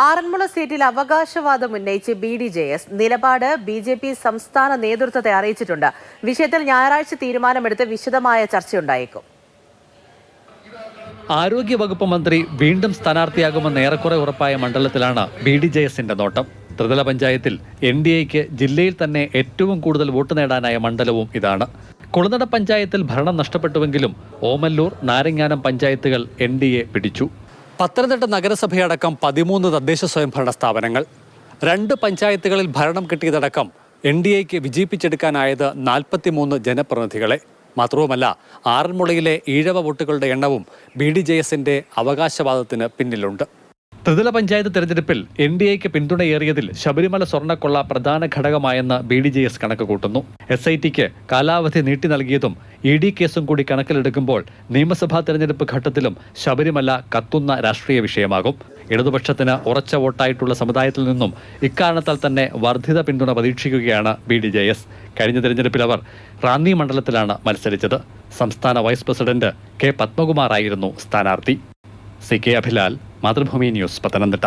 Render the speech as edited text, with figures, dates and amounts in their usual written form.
ആറന്മുള സീറ്റിൽ അവകാശവാദം ഉന്നയിച്ച് BDJS നിലപാട് BJP സംസ്ഥാന നേതൃത്വത്തെ അറിയിച്ചിട്ടുണ്ട്. വിഷയത്തിൽ ഞായറാഴ്ച തീരുമാനമെടുത്ത് വിശദമായ ചർച്ചയുണ്ടായേക്കും. ആരോഗ്യവകുപ്പ് മന്ത്രി വീണ്ടും സ്ഥാനാർത്ഥിയാകുമെന്ന് ഏറെക്കുറെ ഉറപ്പായ മണ്ഡലത്തിലാണ് BDJSന്റെ നോട്ടം. ത്രിതല പഞ്ചായത്തിൽ NDAയ്ക്ക് ജില്ലയിൽ തന്നെ ഏറ്റവും കൂടുതൽ വോട്ട് നേടാനായ മണ്ഡലവും ഇതാണ്. കുളനട പഞ്ചായത്തിൽ ഭരണം നഷ്ടപ്പെട്ടുവെങ്കിലും ഓമല്ലൂർ, നാരങ്ങാനം പഞ്ചായത്തുകൾ NDA പിടിച്ചു. പത്തനംതിട്ട നഗരസഭയടക്കം 13 തദ്ദേശ സ്വയംഭരണ സ്ഥാപനങ്ങൾ, 2 പഞ്ചായത്തുകളിൽ ഭരണം കിട്ടിയതടക്കം NDAയ്ക്ക് വിജയിപ്പിച്ചെടുക്കാനായത് 43 ജനപ്രതിനിധികളെ. മാത്രവുമല്ല, ആറന്മുളയിലെ ഈഴവ വോട്ടുകളുടെ എണ്ണവും BDJSന്റെ അവകാശവാദത്തിന് പിന്നിലുണ്ട്. ത്രിതല പഞ്ചായത്ത് തെരഞ്ഞെടുപ്പിൽ NDAയ്ക്ക് പിന്തുണയേറിയതിൽ ശബരിമല സ്വർണ്ണക്കൊള്ള പ്രധാന ഘടകമായെന്ന് BDJS കണക്ക് കൂട്ടുന്നു. SITക്ക് കാലാവധി നീട്ടി നൽകിയതും ED കേസും കൂടി കണക്കിലെടുക്കുമ്പോൾ നിയമസഭാ തെരഞ്ഞെടുപ്പ് ഘട്ടത്തിലും ശബരിമല കത്തുന്ന രാഷ്ട്രീയ വിഷയമാകും. ഇടതുപക്ഷത്തിന് ഉറച്ച വോട്ടായിട്ടുള്ള സമുദായത്തിൽ നിന്നും ഇക്കാരണത്താൽ തന്നെ വർദ്ധിത പിന്തുണ പ്രതീക്ഷിക്കുകയാണ് BDJS. കഴിഞ്ഞ തെരഞ്ഞെടുപ്പിൽ അവർ റാന്നി മണ്ഡലത്തിലാണ് മത്സരിച്ചത്. സംസ്ഥാന വൈസ് പ്രസിഡന്റ് K. പത്മകുമാറായിരുന്നു സ്ഥാനാർത്ഥി. CK Abhilal, Mathrubhumi news, Pathanamthitta.